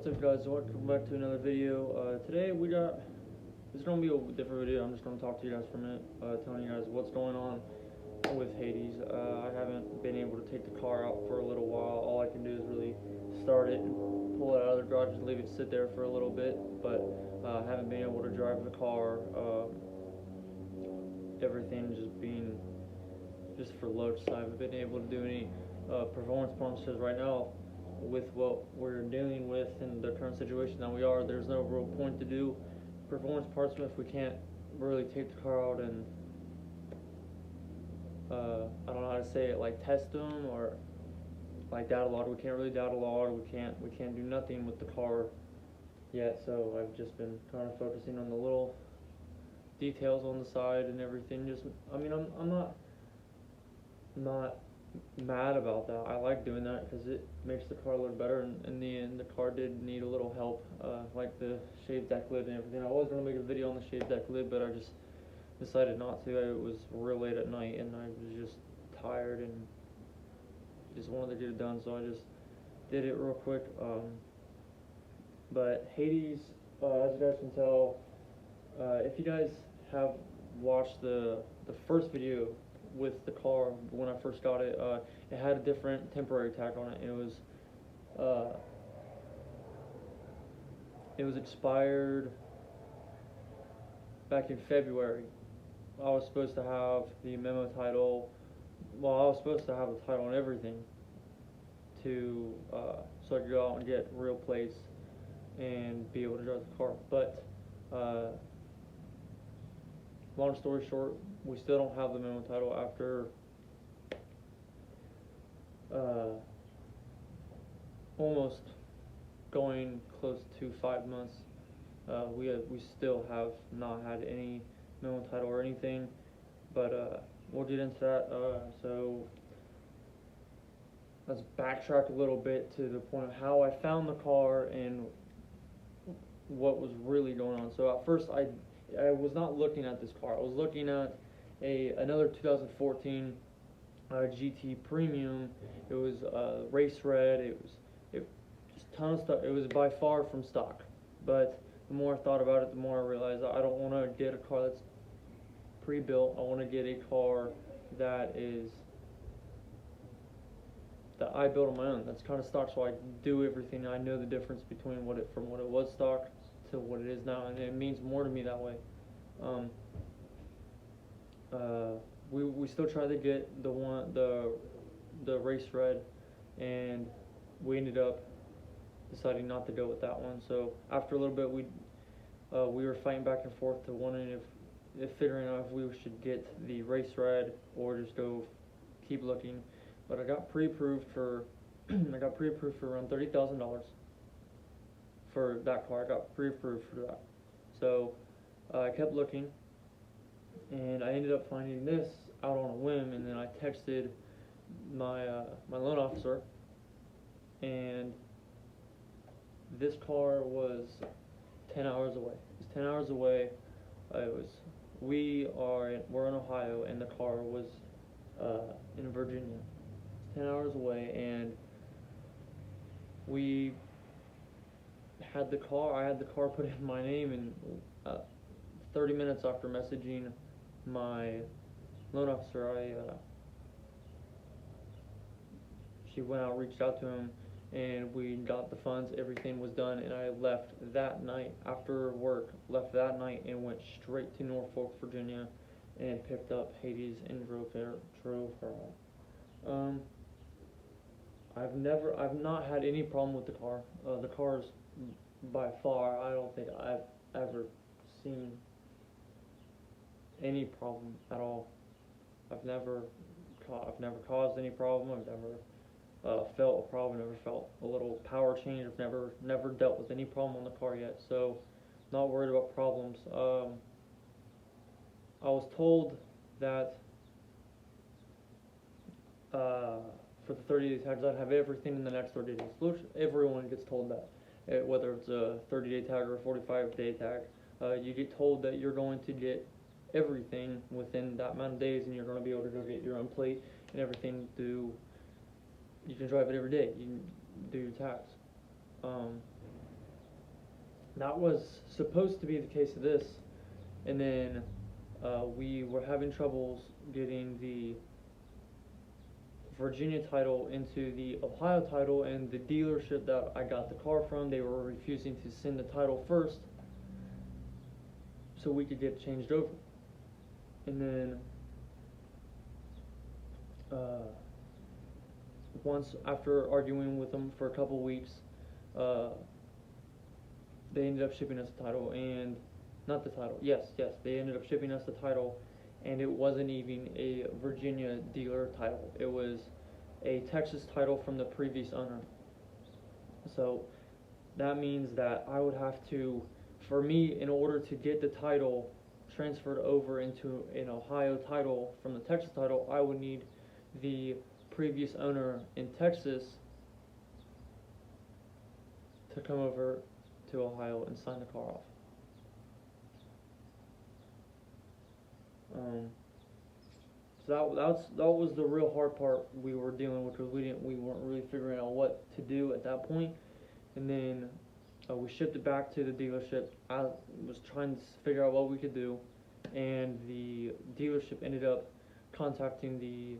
What's up, guys? Welcome back to another video. Today it's gonna be a different video. I'm just gonna talk to you guys for a minute, telling you guys what's going on with Hades. I haven't been able to take the car out for a little while. All I can do is really start it and pull it out of the garage and leave it sit there for a little bit, but I haven't been able to drive the car. Everything just for loads. I haven't been able to do any performance bonuses right now. With what we're dealing with in the current situation that we are, there's no real point to do performance parts if we can't really take the car out and I don't know how to say it, like test them or like data log. We can't really data log. We can't do nothing with the car yet. So I've just been kind of focusing on the little details on the side and everything. I'm not mad about that. I like doing that because it makes the car look better, and in the end the car did need a little help, like the shaved deck lid and everything. I was going to make a video on the shaved deck lid, but I just decided not to. It was real late at night and I was just tired and just wanted to get it done, so I just did it real quick. But Hades, as you guys can tell, if you guys have watched the first video with the car when I first got it, it had a different temporary tag on it. It was expired back in February. I was supposed to have the memo title. Well, I was supposed to have the title and everything to so I could go out and get real plates and be able to drive the car. But long story short, we still don't have the memo title after almost going close to 5 months. We still have not had any memo title or anything, but we'll get into that. So let's backtrack a little bit to the point of how I found the car and what was really going on. So at first I was not looking at this car. I was looking at another 2014 GT Premium. It was race red. It just a ton of stuff. It was by far from stock. But the more I thought about it, the more I realized I don't want to get a car that's pre-built. I want to get a car that I built on my own. That's kind of stock, so I do everything. I know the difference between from what it was stock to what it is now, and it means more to me that way. We still try to get the race red, and we ended up deciding not to go with that one. So after a little bit, we were fighting back and forth to wondering if figuring out if we should get the race red or just keep looking. But I got pre-approved for around $30,000 for that car. I got pre-approved for that. So I kept looking, and I ended up finding this out on a whim. And then I texted my loan officer, and this car was 10 hours away. It was 10 hours away. We're in Ohio, and the car was in Virginia. 10 hours away, and we had the car. I had the car put in my name, and 30 minutes after messaging my loan officer, she went out, reached out to him, and we got the funds. Everything was done, and I left that night after work. Left that night and went straight to Norfolk, Virginia, and picked up Hades and drove her out. I've not had any problem with the car. The car's by far, I don't think I've ever seen any problem at all. I've never caused any problem. I've never felt a problem. Never felt a little power change. I've never dealt with any problem on the car yet. So not worried about problems. I was told that for the 30-day tags, I'd have everything in the next 30 days. Which everyone gets told that, whether it's a 30-day tag or a 45-day tag. You get told that you're going to get everything within that amount of days, and you're going to be able to go get your own plate and everything. You can drive it every day. You can do your tags. That was supposed to be the case of this, and then we were having troubles getting the Virginia title into the Ohio title, and the dealership that I got the car from, they were refusing to send the title first so we could get it changed over. And then once, after arguing with them for a couple weeks, uh, they ended up shipping us the title, and not the title, yes, they ended up shipping us the title, and it wasn't even a Virginia dealer title. It was a Texas title from the previous owner. So that means that I would have to, for me, in order to get the title transferred over into an Ohio title from the Texas title, I would need the previous owner in Texas to come over to Ohio and sign the car off. So that was the real hard part we were dealing with, because we weren't really figuring out what to do at that point. And then we shipped it back to the dealership. I was trying to figure out what we could do, and the dealership ended up contacting the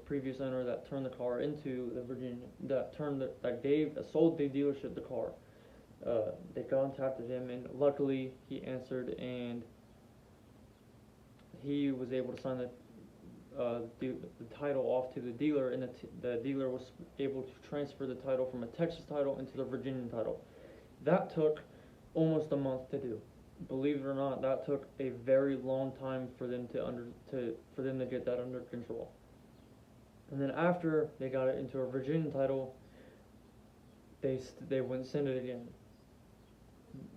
previous owner that turned the car into the Virginia, that sold the dealership the car. They contacted him, and luckily he answered, and he was able to sign the title off to the dealer, and the dealer was able to transfer the title from a Texas title into the Virginian title. That took almost a month to do. Believe it or not, that took a very long time for them to get that under control. And then after they got it into a Virginian title, they wouldn't send it again.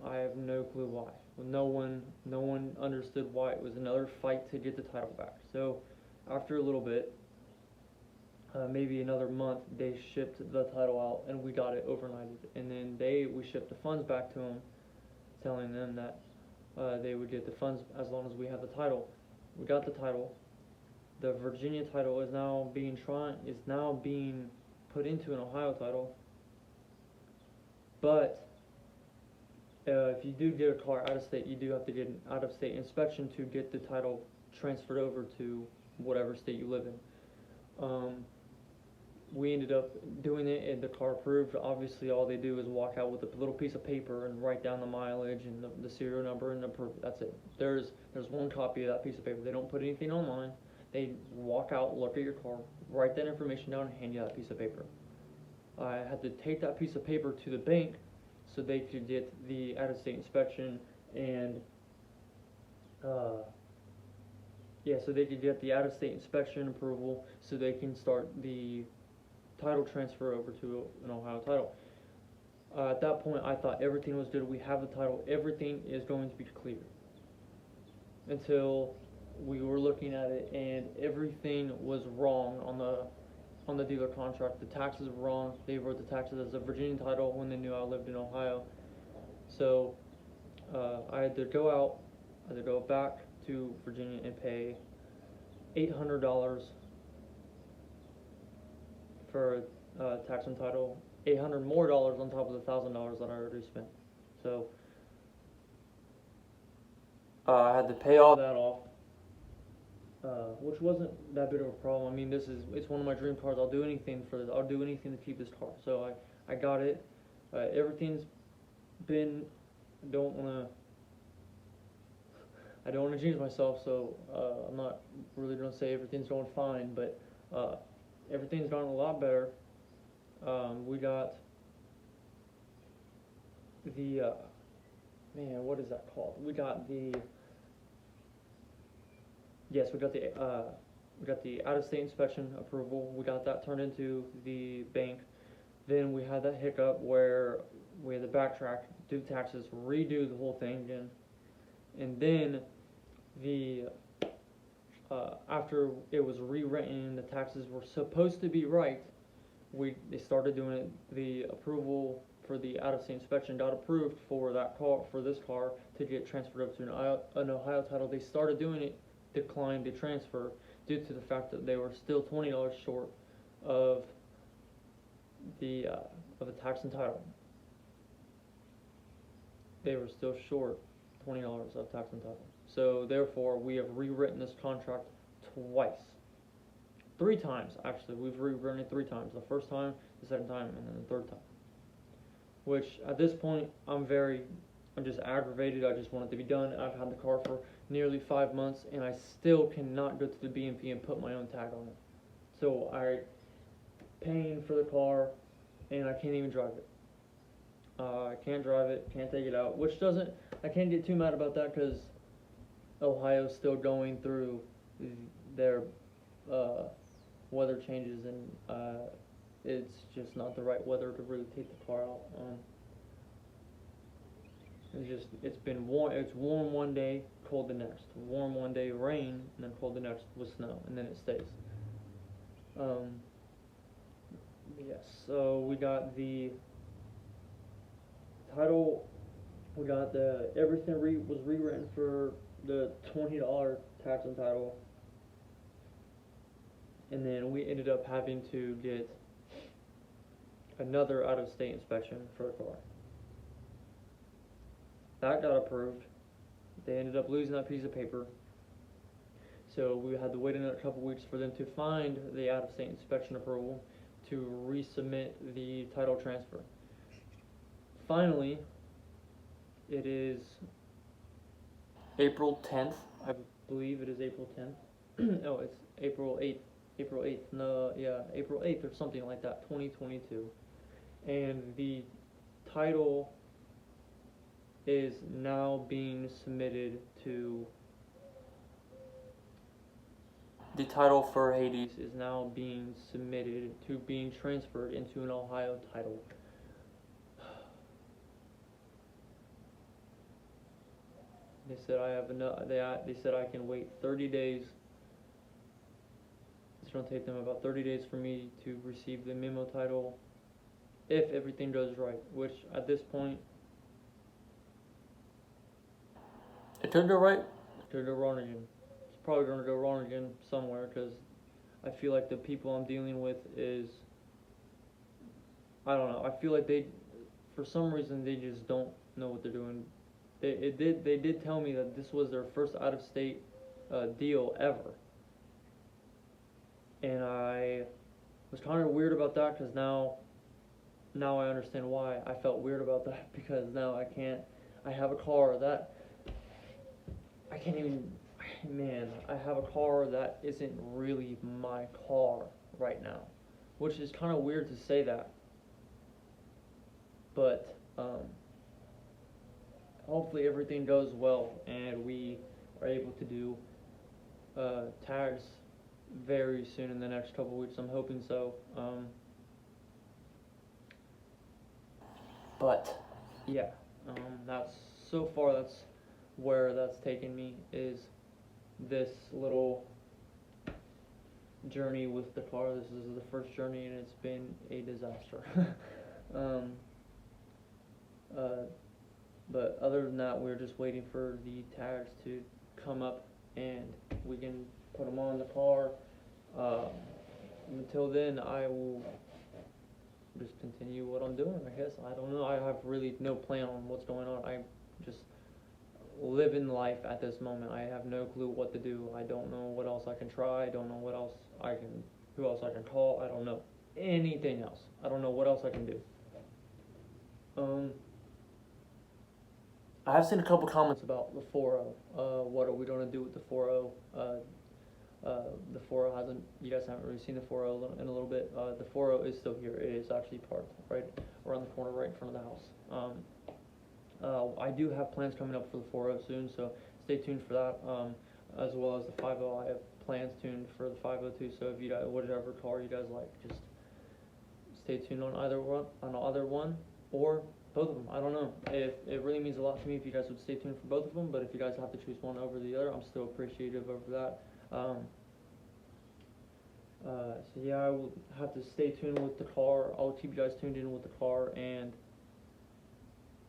I have no clue why. No one understood why. It was another fight to get the title back. So after a little bit, maybe another month, they shipped the title out, and we got it overnighted. And then we shipped the funds back to them, telling them that they would get the funds as long as we had the title. We got the title. The Virginia title is now being put into an Ohio title. But if you do get a car out of state, you do have to get an out-of-state inspection to get the title transferred over to whatever state you live in. We ended up doing it, and the car approved. Obviously, all they do is walk out with a little piece of paper and write down the mileage and the serial number and that's it. There's one copy of that piece of paper. They don't put anything online. They walk out, look at your car, write that information down, and hand you that piece of paper. I had to take that piece of paper to the bank so they could get the out-of-state inspection and so they could get the out-of-state inspection approval so they can start the title transfer over to an Ohio title. At that point, I thought everything was good. We have the title. Everything is going to be clear. Until we were looking at it, and everything was wrong on the dealer contract. The taxes were wrong. They wrote the taxes as a Virginia title when they knew I lived in Ohio. So I had to go back to Virginia and pay $800 for tax and title, $800 more on top of the $1,000 that I already spent. So I had to pay all that off, which wasn't that big of a problem. I mean, it's one of my dream cars. I'll do anything for this. I'll do anything to keep this car. So I got it. Everything's been. I don't want to jinx myself, so I'm not really going to say everything's going fine, but everything's gone a lot better. We got the what is that called? We got the out-of-state inspection approval. We got that turned into the bank. Then we had that hiccup where we had to backtrack, do taxes, redo the whole thing again, and then after it was rewritten, the taxes were supposed to be right. They started doing it. The approval for the out-of-state inspection got approved for this car to get transferred over to an Ohio title. They started doing it, declined the transfer due to the fact that they were still $20 short of the tax and title. they were still short $20 of tax and title. So therefore, we have rewritten this contract twice. 3 times, actually. We've rewritten it 3 times. The first time, the second time, and then the third time. Which, at this point, I'm just aggravated. I just want it to be done. I've had the car for nearly 5 months, and I still cannot go to the BMP and put my own tag on it. So I'm paying for the car, and I can't even drive it. I can't drive it, can't take it out, which doesn't, I can't get too mad about that because Ohio's still going through their weather changes, and it's just not the right weather to really take the car out. It's been warm. It's warm one day, cold the next. Warm one day, rain, and then cold the next with snow, and then it stays. Yes. So we got the title. We got the everything was rewritten for the $20 tax and title, and then we ended up having to get another out-of-state inspection for the car. That got approved. They ended up losing that piece of paper. So we had to wait another couple weeks for them to find the out-of-state inspection approval to resubmit the title transfer. Finally, it is April 10th. I believe it is April 10th. Oh, it's April 8th. April 8th. No, yeah, April 8th or something like that, 2022. And the title is now being submitted to, the title for Hades is now being submitted to being transferred into an Ohio title. They said I have enough. They said I can wait 30 days. It's going to take them about 30 days for me to receive the memo title if everything goes right, which at this point, it could go right, it could go wrong again. It's probably going to go wrong again somewhere because I feel like the people I'm dealing with is, I don't know, I feel like they, for some reason, they just don't know what they're doing. They did tell me that this was their first out-of-state deal ever. And I was kind of weird about that because now I understand why I felt weird about that, because now I have a car that I can't even, man, I have a car that isn't really my car right now, which is kind of weird to say that, but hopefully everything goes well and we are able to do tags very soon in the next couple weeks. I'm hoping so. But yeah, that's so far that's where that's taken me, is this little journey with the car. This is the first journey and it's been a disaster. But other than that, we're just waiting for the tags to come up and we can put them on the car. Until then, I will just continue what I'm doing, I guess. I don't know. I have really no plan on what's going on. I'm just living life at this moment. I have no clue what to do. I don't know what else I can try. I don't know what else who else I can call. I don't know anything else. I don't know what else I can do. I have seen a couple comments about the 4.0. What are we going to do with the 4.0? The 4.0 hasn't, you guys haven't really seen the 4.0 in a little bit. The 4.0 is still here. It is actually parked right around the corner, right in front of the house. I do have plans coming up for the 4.0 soon, so stay tuned for that. As well as the 5.0, I have plans tuned for the 5.0 too. So if you guys, whatever car you guys like, just stay tuned on either one or both of them. I don't know. It really means a lot to me if you guys would stay tuned for both of them. But if you guys have to choose one over the other, I'm still appreciative over that. So yeah, I will have to stay tuned with the car. I'll keep you guys tuned in with the car, and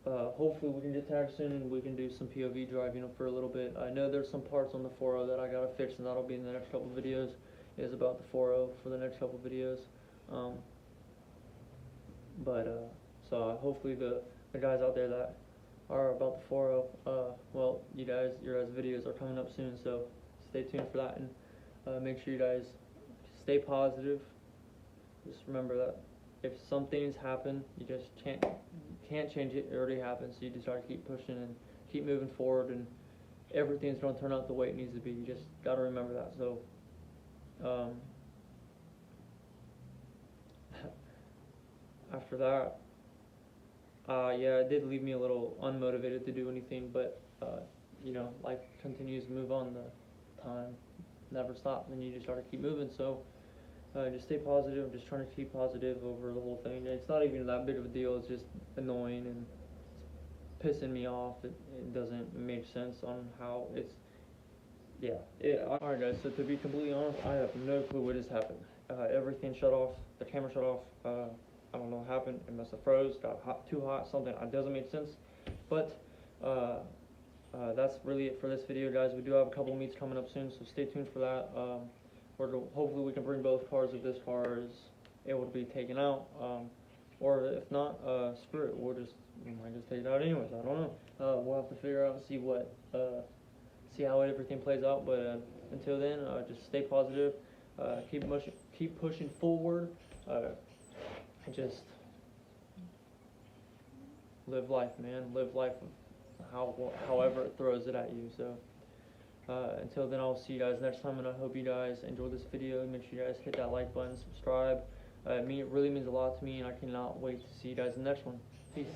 hopefully we can get tagged soon and we can do some POV driving for a little bit. I know there's some parts on the 4.0 that I gotta fix, and that'll be in the next couple videos. It is about the 4.0 for the next couple videos. So hopefully the guys out there that are about the 4.0. Well, your guys' videos are coming up soon, so stay tuned for that, and make sure you guys stay positive. Just remember that if something's happened, you just can't change it. It already happened, so you just gotta keep pushing and keep moving forward, and everything's gonna turn out the way it needs to be. You just gotta remember that. So, after that, yeah, it did leave me a little unmotivated to do anything, but life continues to move on. The time never stops, and you just gotta keep moving. So, just stay positive. I'm just trying to keep positive over the whole thing. It's not even that big of a deal. It's just annoying and it's pissing me off. It doesn't make sense on how it's. Yeah. Alright, guys. So to be completely honest, I have no clue what just happened. Everything shut off. The camera shut off. I don't know what happened. It must have froze. Got hot, too hot. Something. It doesn't make sense. But that's really it for this video, guys. We do have a couple meets coming up soon, so stay tuned for that. Hopefully we can bring both cars if this car is able to be taken out, or if not, screw it, we might just take it out anyways. I don't know. We'll have to figure out and see how everything plays out. But until then, just stay positive, keep pushing forward, and just live life, man. Live life however it throws it at you. So. Until then, I'll see you guys next time, and I hope you guys enjoyed this video. Make sure you guys hit that like button, subscribe. It really means a lot to me, and I cannot wait to see you guys in the next one. Peace.